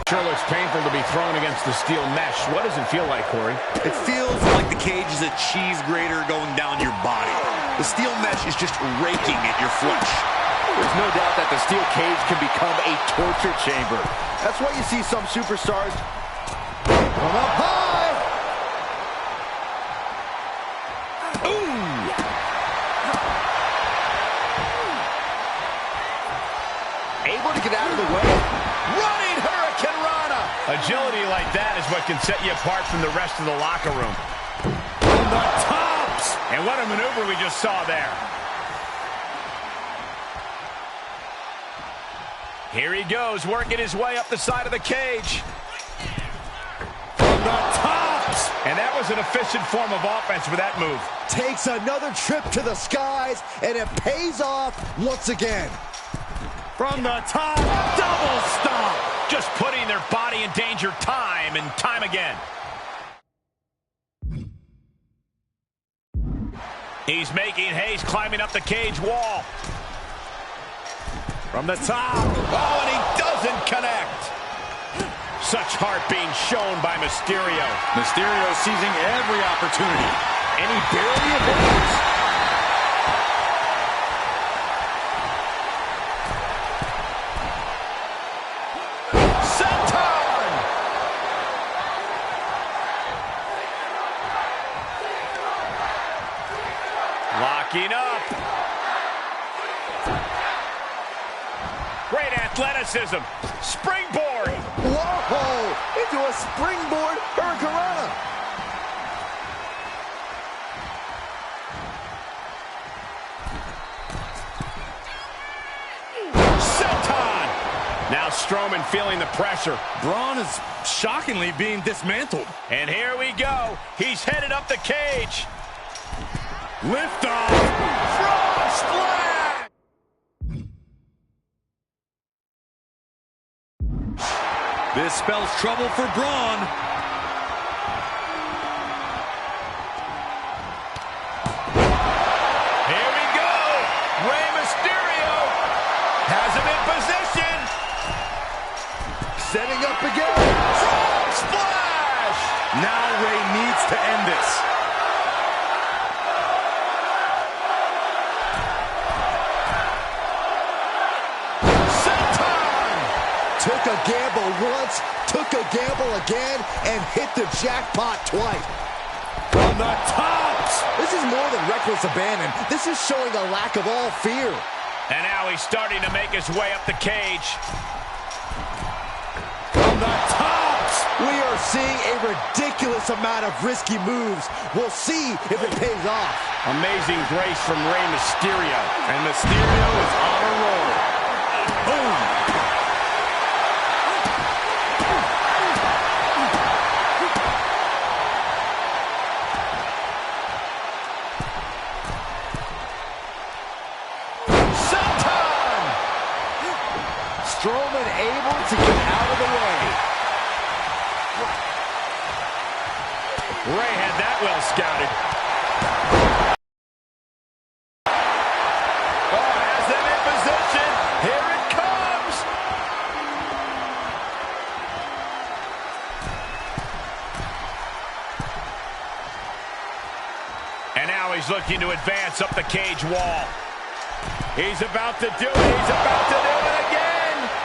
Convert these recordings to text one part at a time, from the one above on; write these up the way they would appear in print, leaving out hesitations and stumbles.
Sure looks painful to be thrown against the steel mesh. What does it feel like, Corey? It feels like the cage is a cheese grater going down your body. The steel mesh is just raking at your flesh. There's no doubt that the steel cage can become a torture chamber. That's why you see some superstars come up high. Able to get out of the way. Running Hurricane Rana. Agility like that is what can set you apart from the rest of the locker room. From the tops. And what a maneuver we just saw there. Here he goes, working his way up the side of the cage. From the tops. And that was an efficient form of offense for that move. Takes another trip to the skies, and it pays off once again. From the top, double stomp. Just putting their body in danger time and time again. He's making haste, climbing up the cage wall. From the top. Oh, and he doesn't connect. Such heart being shown by Mysterio. Mysterio seizing every opportunity. And he barely avoids. Locking up. Great athleticism. Springboard. Whoa! Into a springboard hurricanrana. Senton. Now Strowman feeling the pressure. Braun is shockingly being dismantled. And here we go. He's headed up the cage. Lift off. Frog splash. This spells trouble for Braun. Here we go. Rey Mysterio has him in position. Setting up again. Frog splash. Now Rey needs to end this. Took a gamble once, took a gamble again, and hit the jackpot twice. From the tops. This is more than reckless abandon. This is showing a lack of all fear. And now he's starting to make his way up the cage. From the tops. We are seeing a ridiculous amount of risky moves. We'll see if it pays off. Amazing grace from Rey Mysterio. And Mysterio is on a roll. Boom. Strowman able to get out of the way. Rey had that well scouted. Oh, has them in position. Here it comes. And now he's looking to advance up the cage wall. He's about to do it. He's about to do it again.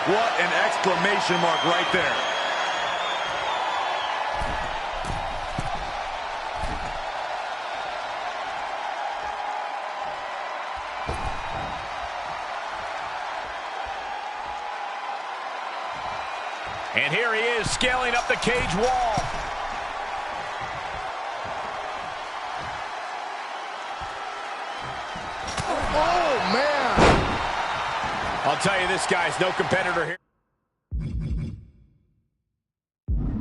What an exclamation mark right there. And here he is, scaling up the cage wall. Oh, man. I'll tell you, this guy's no competitor here.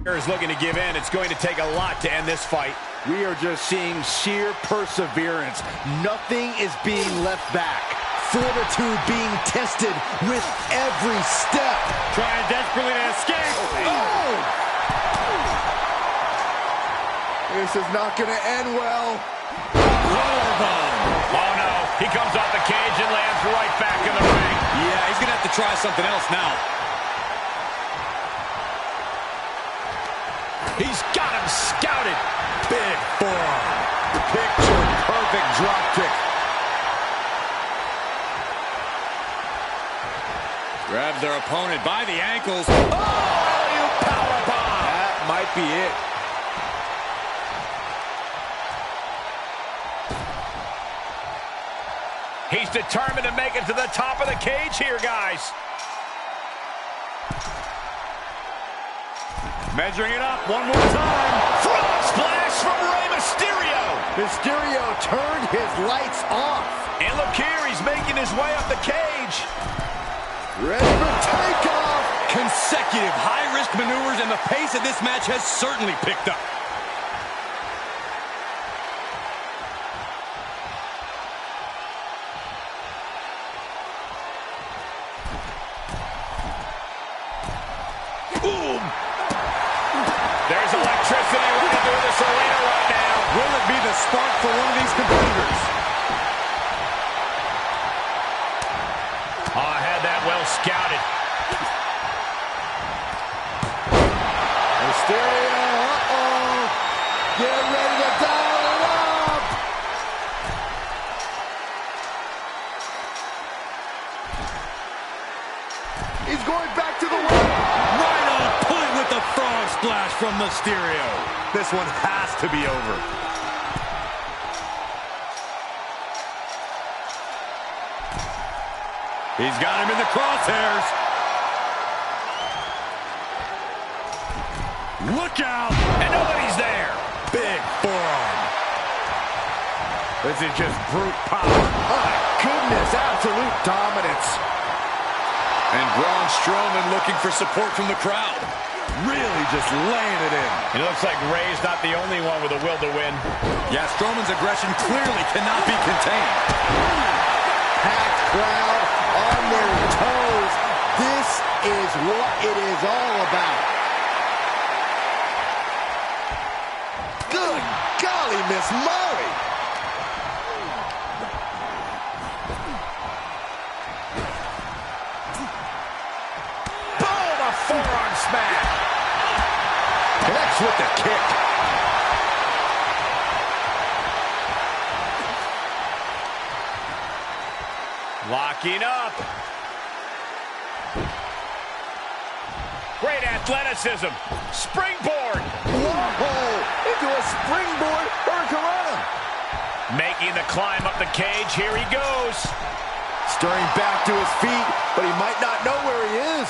Is looking to give in. It's going to take a lot to end this fight. We are just seeing sheer perseverance. Nothing is being left back. Fortitude being tested with every step. Trying desperately to escape. Oh! This is not going to end well. Oh, no. He comes off the cage and lands right back in the ring. Yeah, he's going to have to try something else now. Big forearm. Picture perfect drop kick. Grabs their opponent by the ankles. Oh, you powerbomb. That might be it. He's determined to make it to the top of the cage here, guys. Measuring it up one more time. Frog splash from Rey Mysterio. Mysterio turned his lights off. And look here, he's making his way up the cage. Ready for takeoff. Consecutive high-risk maneuvers, and the pace of this match has certainly picked up. Boom! There's electricity running through this arena right now. Will it be the spark for one of these competitors? Oh, I had that well scouted. Mysterio, uh-oh. Get ready to dial it up. He's going back to the well. Right on point with the frog splash from Mysterio. This one has to be over. He's got him in the crosshairs. Look out! And nobody's there. Big forearm. This is just brute power. My goodness, absolute dominance. And Braun Strowman looking for support from the crowd. Really just laying it in. It looks like Rey's not the only one with a will to win. Yeah, Strowman's aggression clearly cannot be contained. Packed crowd on their toes. This is what it is all about. Good golly, Miss Molly. Boom! A forearm smash. Connects with the kick. Locking up. Great athleticism. Springboard. Whoa! Into a springboard hurricanrana. Making the climb up the cage. Here he goes. Stirring back to his feet, but he might not know where he is.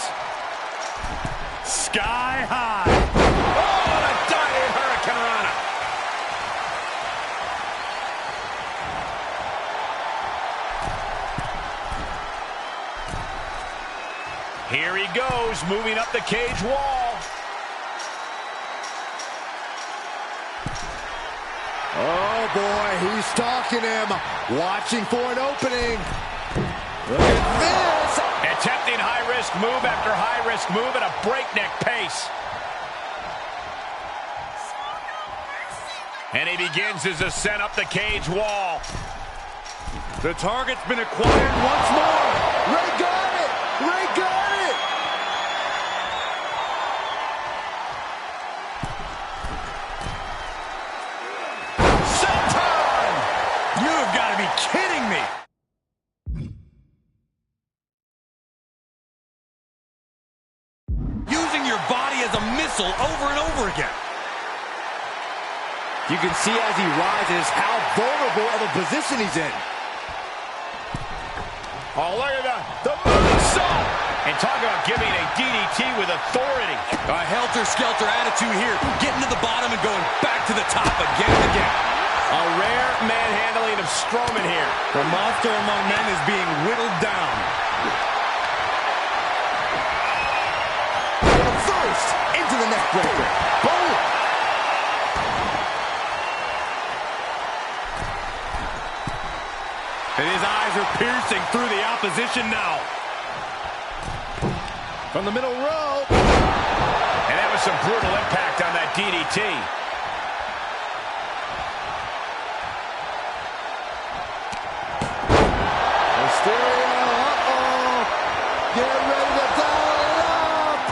Sky high. Oh, and a diving hurricanrana. Here he goes, moving up the cage wall. Oh, boy, he's stalking him, watching for an opening. Look at this. Attempting high-risk move after high-risk move at a breakneck pace. And he begins his ascent up the cage wall. The target's been acquired once more. Rey got it. Rey got it. Showtime! You have got to be kidding me. Using your body as a missile over and over again. You can see as he rises how vulnerable of a position he's in. Oh, look at the moonsault! And talk about giving a DDT with authority. A helter-skelter attitude here, getting to the bottom and going back to the top again and again. A rare manhandling of Strowman here. The monster among men is being whittled down. First into the neck breaker. Boom! And his eyes are piercing through the opposition now. From the middle row. And that was some brutal impact on that DDT. Mysterio, uh-oh. Get ready to dial it up.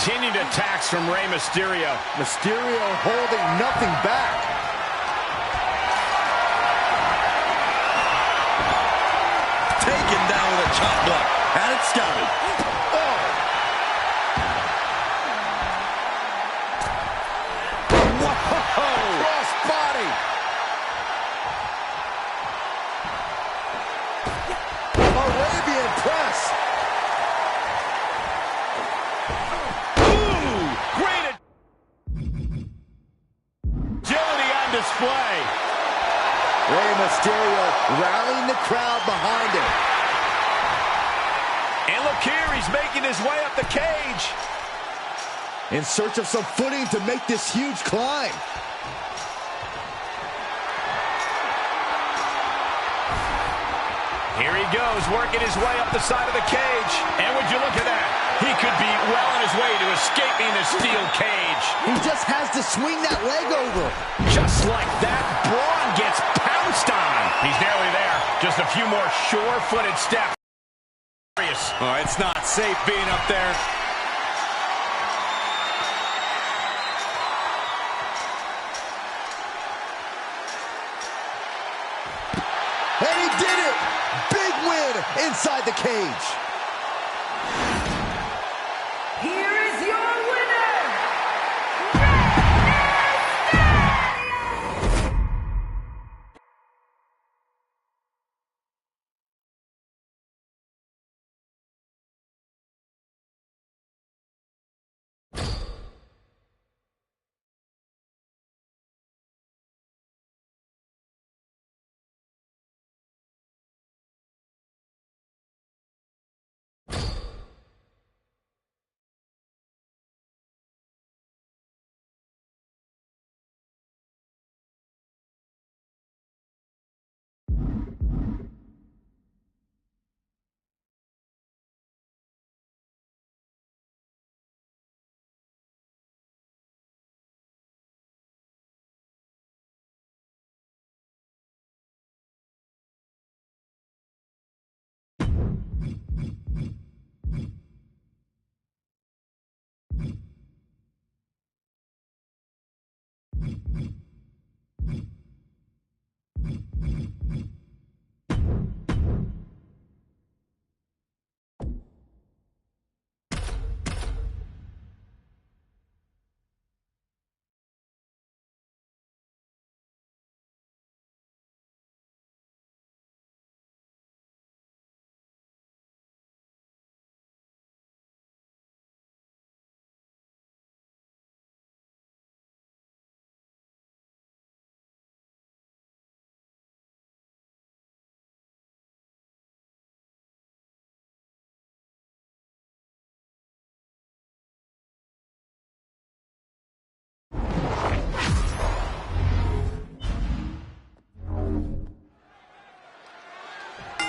Continued attacks from Rey Mysterio. Mysterio holding nothing back. Taken down with a chop block. Had it scouted. Oh. Whoa! Cross body. Arabian press. Ooh, great agility on display. Rey Mysterio rallying the crowd behind him. And look here, he's making his way up the cage. In search of some footing to make this huge climb. Here he goes, working his way up the side of the cage. And would you look at that? He could be well on his way to escaping the steel cage. He just has to swing that leg over. Just like that, Braun gets pounced on. He's nearly there. Just a few more sure-footed steps. Oh, it's not safe being up there. And he did it! Big win inside the cage. Here is your winner,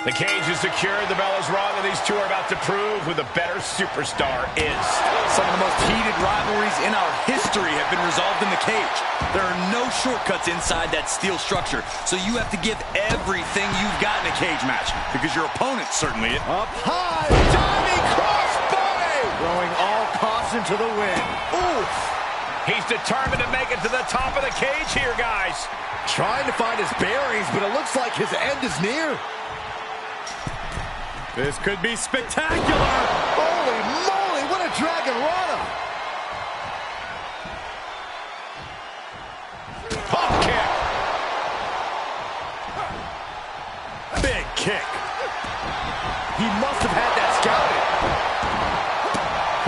The cage is secured, the bell is rung, and these two are about to prove who the better superstar is. Some of the most heated rivalries in our history have been resolved in the cage. There are no shortcuts inside that steel structure, so you have to give everything you've got in a cage match, because your opponent certainly is. Up high, diving crossbody! Throwing all caution to the wind. Oof! He's determined to make it to the top of the cage here, guys. Trying to find his bearings, but it looks like his end is near. This could be spectacular. Holy moly, what a Dragon Rana! Pump kick. Big kick. He must have had that scouted.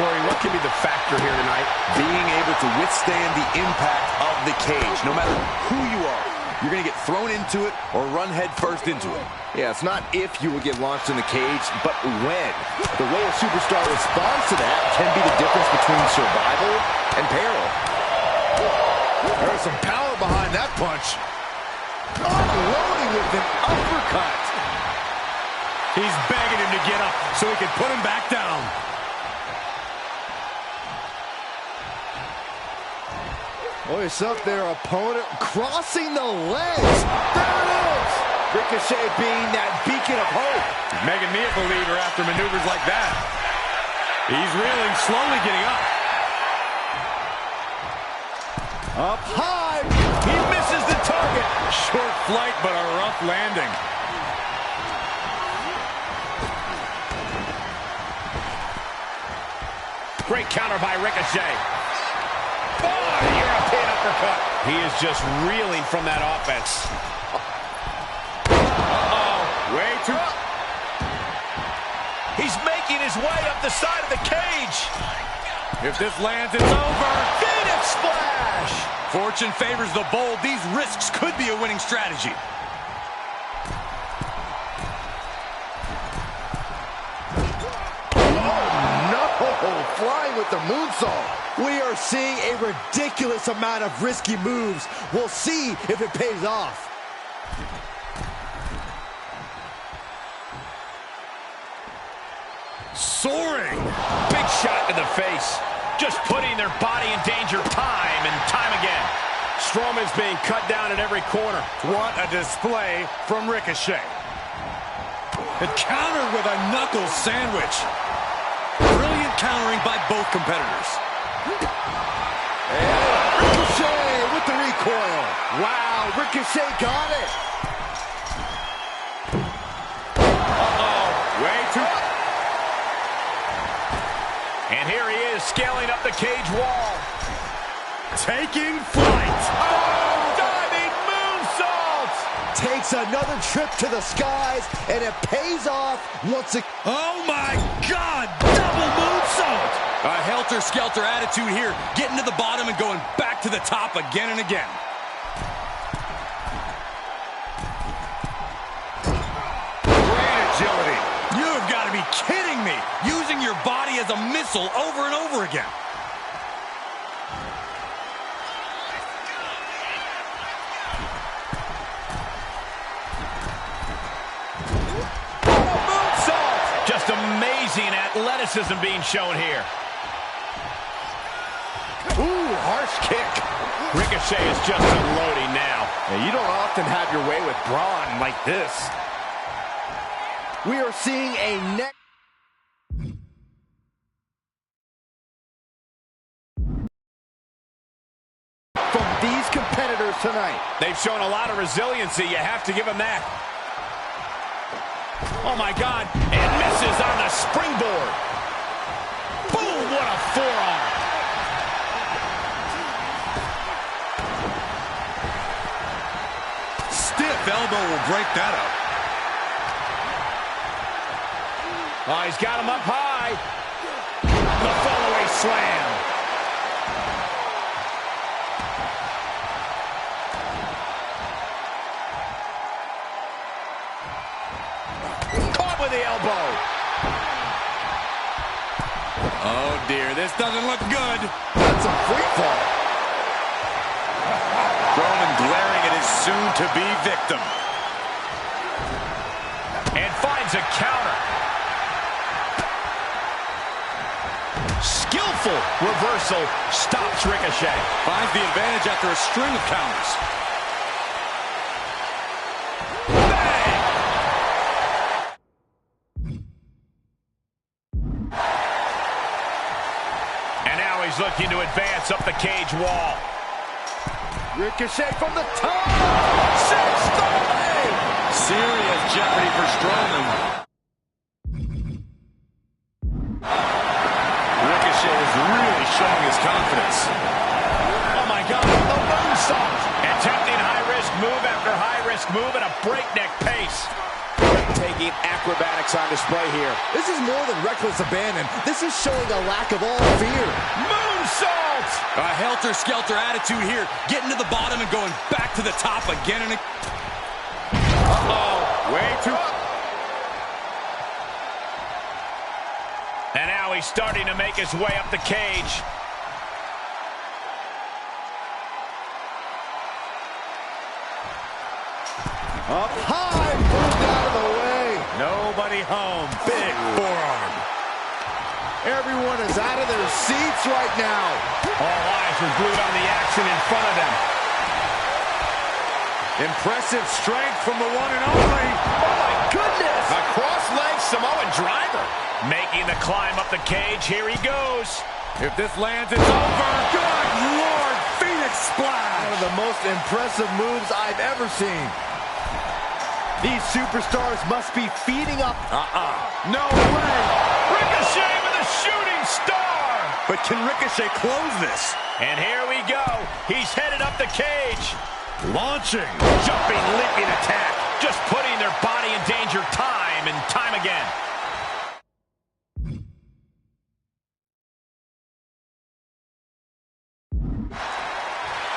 Corey, what can be the factor here tonight? Being able to withstand the impact of the cage. No matter who you are, you're going to get thrown into it or run head first into it. Yeah, it's not if you will get launched in the cage, but when. The way a superstar responds to that can be the difference between survival and peril. There's some power behind that punch. Unloading with an uppercut. He's begging him to get up so he can put him back down. Voice up their opponent, crossing the legs. There it is. Ricochet being that beacon of hope. Making me a believer after maneuvers like that. He's reeling, slowly getting up. Up high. He misses the target. Short flight, but a rough landing. Great counter by Ricochet. Oh, European uppercut. He is just reeling from that offense. Uh-oh. Way too... He's making his way up the side of the cage. If this lands, it's over. Phoenix splash. Fortune favors the bold. These risks could be a winning strategy. Flying with the moonsault. We are seeing a ridiculous amount of risky moves. We'll see if it pays off. Soaring. Big shot to the face. Just putting their body in danger time and time again. Strowman's being cut down at every corner. What a display from Ricochet. And countered with a knuckle sandwich. Brilliant countering by both competitors. And Ricochet with the recoil. Wow, Ricochet got it. Uh-oh. Way too... And here he is, scaling up the cage wall. Taking flight. Oh, diving moonsault! Takes another trip to the skies, and it pays off once again. Oh my God! Double moonsault! A helter-skelter attitude here, getting to the bottom and going back to the top again and again. Great agility. You've got to be kidding me! Using your body as a missile over and over again. Just amazing athleticism being shown here. Ooh, harsh kick. Ricochet is just unloading now. And you don't often have your way with brawn like this. We are seeing a neck. From these competitors tonight. They've shown a lot of resiliency. You have to give them that. Oh, my God. And misses on the springboard. Boom, what a forearm. Stiff elbow will break that up. Oh, he's got him up high. The fallaway slam. Caught with the elbow. Oh, dear. This doesn't look good. That's a free fall. Strowman glaring at his soon-to-be victim. And finds a counter. Skillful reversal stops Ricochet. Finds the advantage after a string of counters. Bang! And now he's looking to advance up the cage wall. Ricochet from the top. 630! Serious jeopardy for Strowman. Ricochet is really showing his confidence. Oh my God, the moonsault! Attempting high-risk move after high-risk move at a breakneck pace. Breathtaking acrobatics on display here. This is more than reckless abandon. This is showing a lack of all fear. Moonsault! A helter-skelter attitude here, getting to the bottom and going back to the top again and again. Uh-oh, way too... And now he's starting to make his way up the cage. Up high, moved out of the way. Nobody home. Big forearm. Everyone is out of their seats right now. All eyes are glued on the action in front of them. Impressive strength from the one and only. Oh my goodness! A cross-leg Samoan driver. Making the climb up the cage. Here he goes. If this lands, it's over. Good Lord, Phoenix Splash. the most impressive moves I've ever seen. These superstars must be feeding up. No way. Ricochet with a shooting star. But can Ricochet close this? And here we go. He's headed up the cage. Launching. Jumping, leaping attack. Just putting their body in danger time and time again.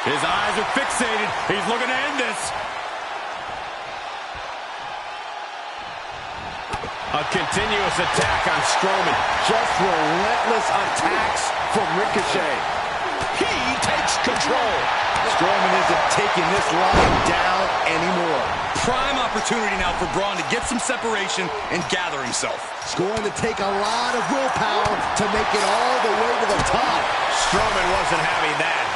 His eyes are fixated. He's looking to end this. A continuous attack on Strowman. Just relentless attacks from Ricochet. He takes control. Strowman isn't taking this line down anymore. Prime opportunity now for Braun to get some separation and gather himself. It's going to take a lot of willpower to make it all the way to the top. Strowman wasn't having that.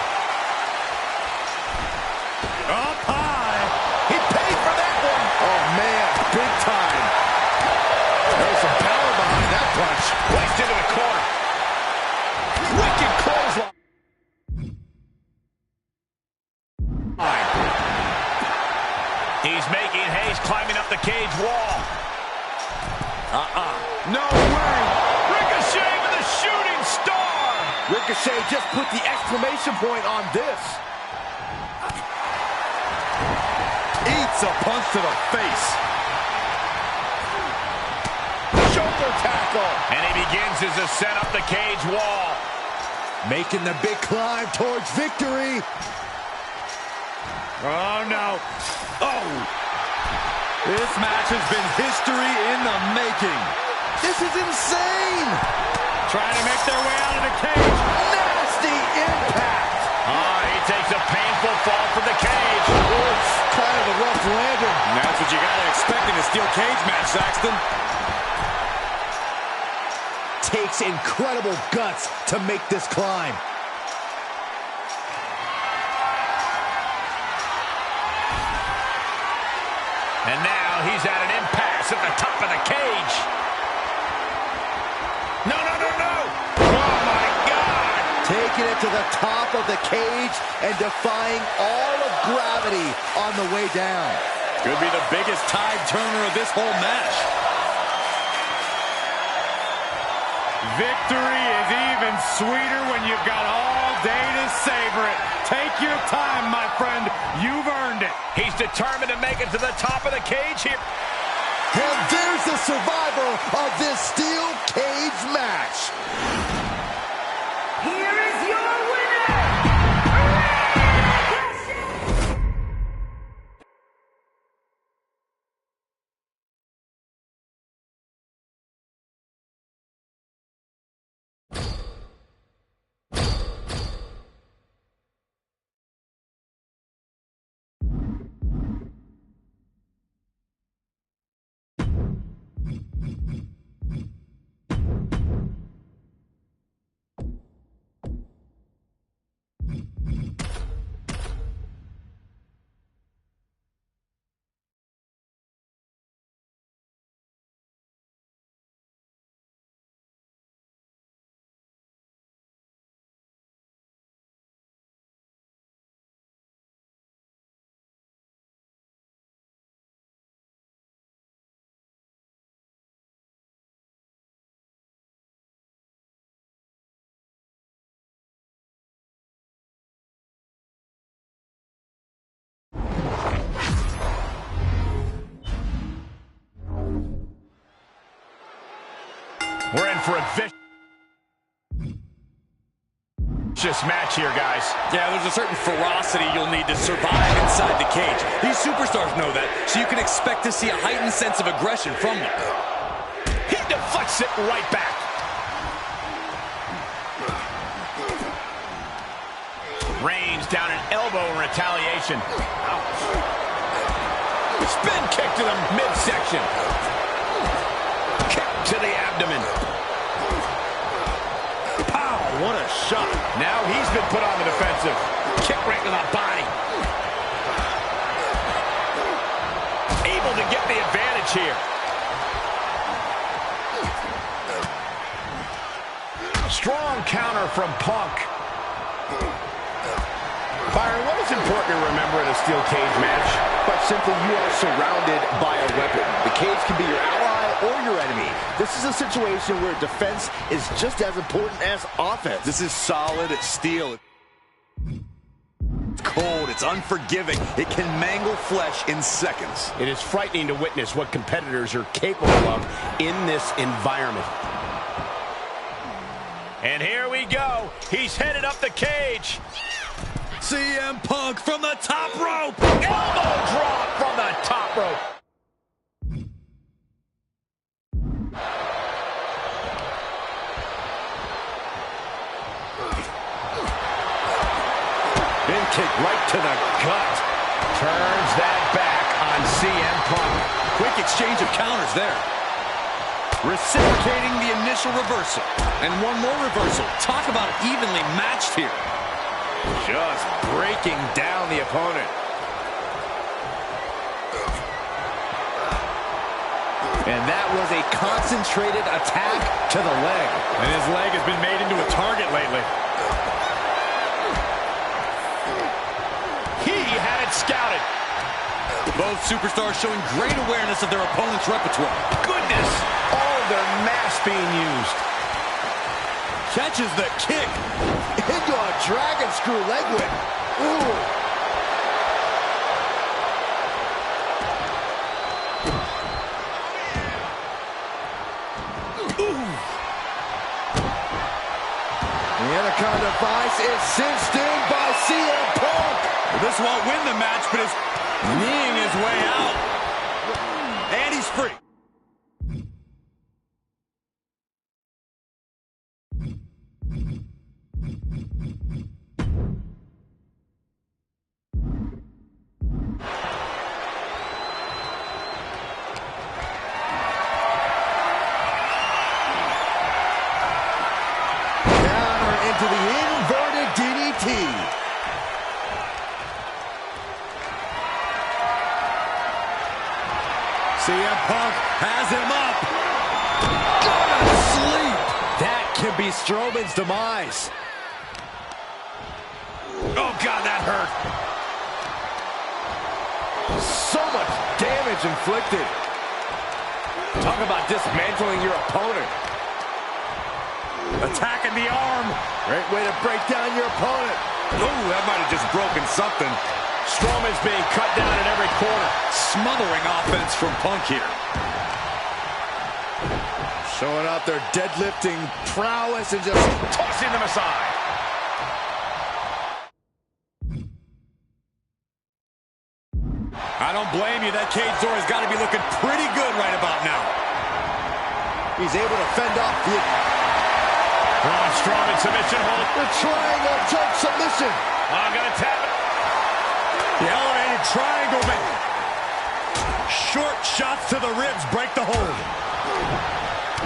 Up high. He paid for that one. Oh, man, big time. There's some power behind that punch. Placed into the corner. Wicked clothesline. He's making haste, climbing up the cage wall. No way. Ricochet with a shooting star. Ricochet just put the exclamation point on this. Eats a punch to the face. Shoulder tackle. And he begins his ascent up the cage wall. Making the big climb towards victory. Oh, no. Oh. This match has been history in the making. This is insane. Trying to make their way out of the cage. Nasty impact. He takes a painful fall from the cage. It's kind of a rough landing. And that's what you got to expect in a steel cage match, Saxton. Takes incredible guts to make this climb. And now he's at an impasse at the top of the cage. No, no, no, no. Oh, my God. Taking it to the top of the cage and defying all of gravity on the way down. Could be the biggest tide turner of this whole match. Victory is even sweeter when you've got all day to savor it. Take your time, my friend. You've earned it. He's determined to make it to the top of the cage here. And there's the survivor of this steel cage match. Here is your winner, Ricochet! We're in for a vicious match here, guys. Yeah, there's a certain ferocity you'll need to survive inside the cage. These superstars know that, so you can expect to see a heightened sense of aggression from them. He deflects it right back. Reigns down an elbow in retaliation. Ouch. Spin kick to the midsection. Kick to the abdomen. Pow, what a shot. Now he's been put on the defensive. Kick right to the body. Able to get the advantage here. Strong counter from Punk. Byron, what is important to remember in a steel cage match? But simply, you are surrounded by a weapon. The cage can be your ally or your enemy. This is a situation where defense is just as important as offense. This is solid steel. It's cold, it's unforgiving. It can mangle flesh in seconds. It is frightening to witness what competitors are capable of in this environment. And here we go. He's headed up the cage. CM Punk from the top rope. Elbow drop from the top rope. Bin kick right to the gut. Turns that back on CM Punk. Quick exchange of counters there. Reciprocating the initial reversal. And one more reversal. Talk about evenly matched here. Just breaking down the opponent. And that was a concentrated attack to the leg. And his leg has been made into a target lately. He had it scouted. Both superstars showing great awareness of their opponent's repertoire. Goodness, all of their mass being used. Catches the kick. Into a dragon screw leg whip. Ooh. The Anaconda Vice is cinched in by CM Punk. Well, this won't win the match, but is kneeing his way out. And he's free. Into the inverted DDT. CM Punk has him up. Gonna sleep. That can be Strowman's demise. Oh, God, that hurt. So much damage inflicted. Talk about dismantling your opponent. Attacking the arm. Great way to break down your opponent. Ooh, that might have just broken something. Strowman's being cut down at every corner. Smothering offense from Punk here. Showing off their deadlifting prowess and just Tossing them aside. I don't blame you. That cage door has got to be looking pretty good right about now. he's able to fend off the Braun Strowman submission hold. The triangle choke submission. Oh, gonna tap it. The elevated triangle, but short shots to the ribs break the hold.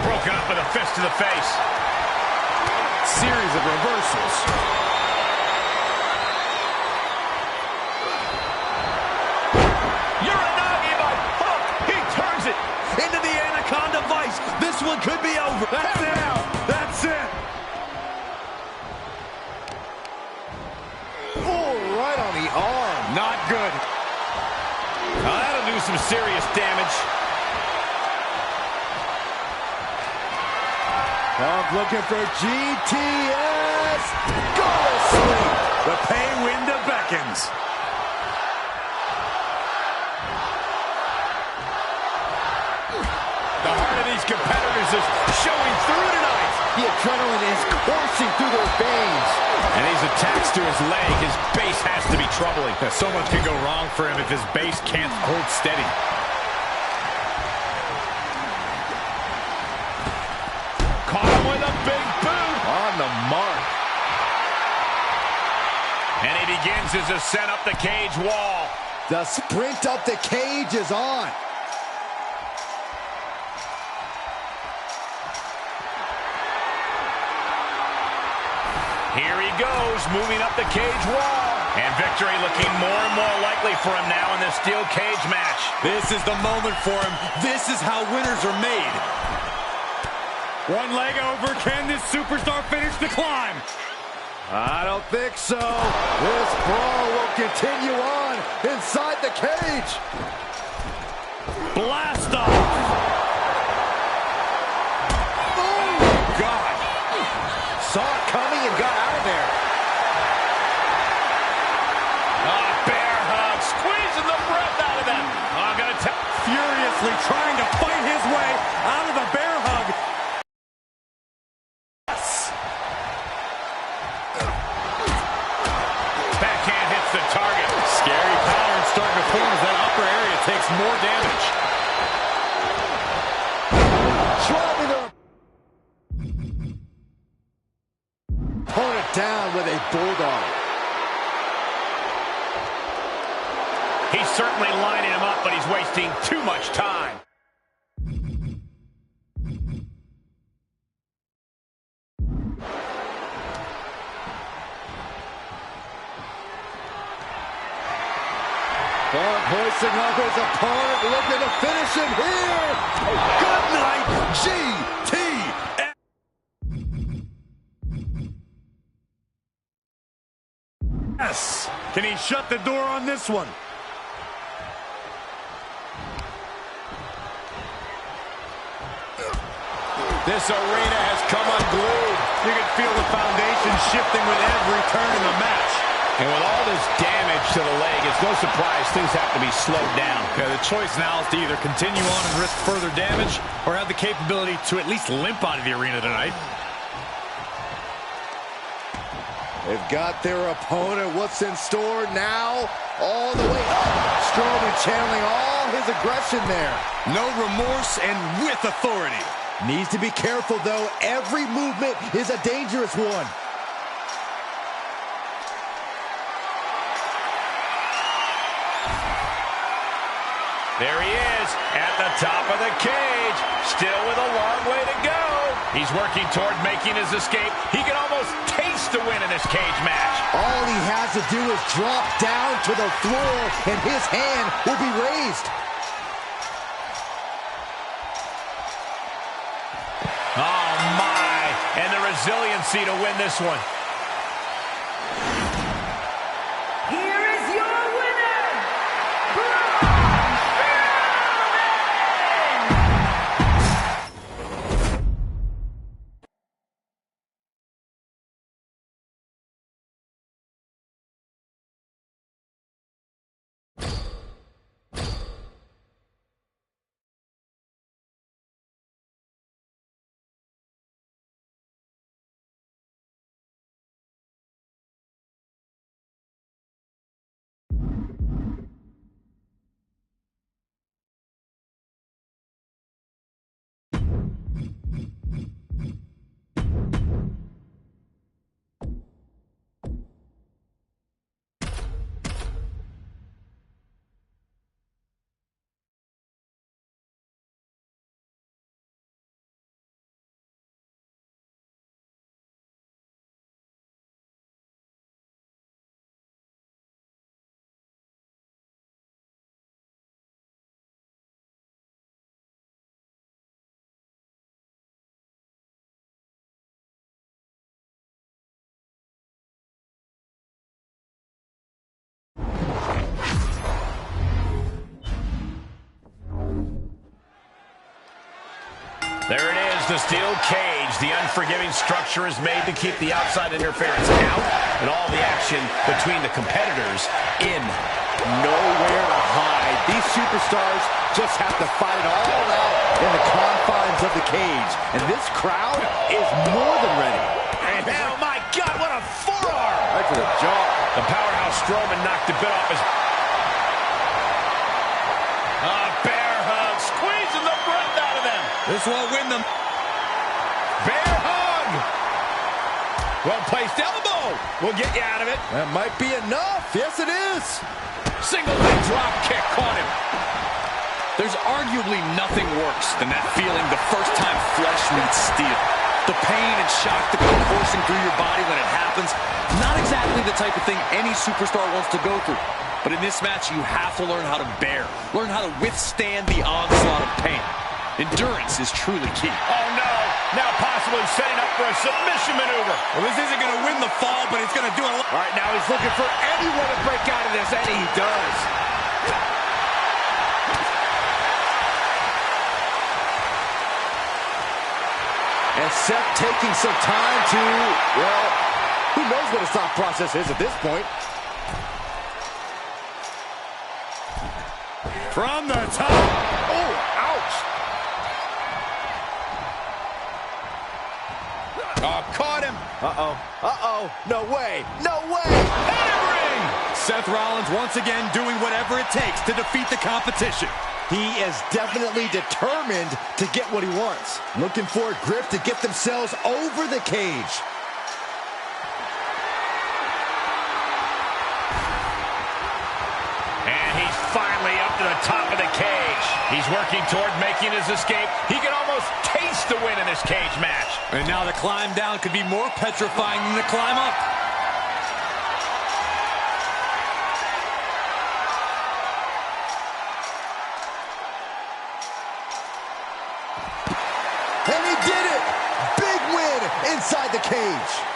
Broken up with a fist to the face. Series of reversals. Uranagi by Punk. He turns it Into the Anaconda Vice. This one could be over. That's it. That's it. Oh, right on the arm. Not good. Now that'll do some serious damage. Punk looking for GTS. Go to sleep. The pay window beckons. The heart of these competitors is showing through tonight. The adrenaline is coursing through their veins. And these attacks to his leg, his base has to be troubling. So much can go wrong for him if his base can't hold steady. Caught him with a big boot. On the mark. And he begins his ascent up the cage wall. The sprint up the cage is on. Here he goes, moving up the cage wall. And victory looking more and more likely for him now in this steel cage match. This is the moment for him. This is how winners are made. One leg over. Can this superstar finish the climb? I don't think so. This brawl will continue on inside the cage. Blast off. Oh, God. Saw it coming and got out of there. Bear hug, squeezing the breath out of them. I'm going to tell. Furiously trying to fight his way out of the bear hug. Yes. Backhand hits the target. Scary pattern starting to form as that upper area takes more damage. Dropping their opponent down with a bulldog. He's certainly lining him up, but he's wasting too much time. Bart hoisting up his opponent, looking to finish him here. Good night, GTS. Yes. Can he shut the door on this one? This arena has come unglued. You can feel the foundation shifting with every turn in the match. And with all this damage to the leg, it's no surprise things have to be slowed down. Yeah, the choice now is to either continue on and risk further damage or have the capability to at least limp out of the arena tonight. They've got their opponent. What's in store now? All the way up. Strowman channeling all his aggression there. No remorse and with authority. Needs to be careful, though. Every movement is a dangerous one. There he is at the top of the cage, still with a long way to go. He's working toward making his escape. He can almost taste the win in this cage match. All he has to do is drop down to the floor, and his hand will be raised. Oh, my. And the resiliency to win this one. Here is your winner, Braun Strowman! There it is, the steel cage. The unforgiving structure is made to keep the outside interference out and all the action between the competitors in. Nowhere to hide. These superstars just have to fight it all out in the confines of the cage. And this crowd is more than ready. And oh my God, what a forearm! Right to the jaw. The powerhouse Strowman knocked a bit off his... bear hug, squeezing the breath out of them. This won't win them. Bear hug! Well-placed elbow will get you out of it. That might be enough. Yes, it is. Single leg drop kick caught him. There's arguably nothing worse than that feeling the first time flesh meets steel. The pain and shock that go coursing through your body when it happens, not exactly the type of thing any superstar wants to go through. But in this match, you have to learn how to bear, learn how to withstand the onslaught of pain. Endurance is truly key. Oh no, Now possibly setting up for a submission maneuver. Well, this isn't going to win the fall, but it's going to do a lot. All right, now he's looking for anyone to break out of this, and he does. And Seth taking some time to, well, who knows what his thought process is at this point. From the top. Oh, ouch. Oh, caught him. Uh-oh. Uh-oh. No way. No way. Hammering! Seth Rollins once again doing whatever it takes to defeat the competition. He is definitely determined to get what he wants. Looking for a grip to get themselves over the cage. And he's finally up to the top of the cage. He's working toward making his escape. He can almost taste the win in this cage match. And now the climb down could be more petrifying than the climb up. And he did it! Big win inside the cage.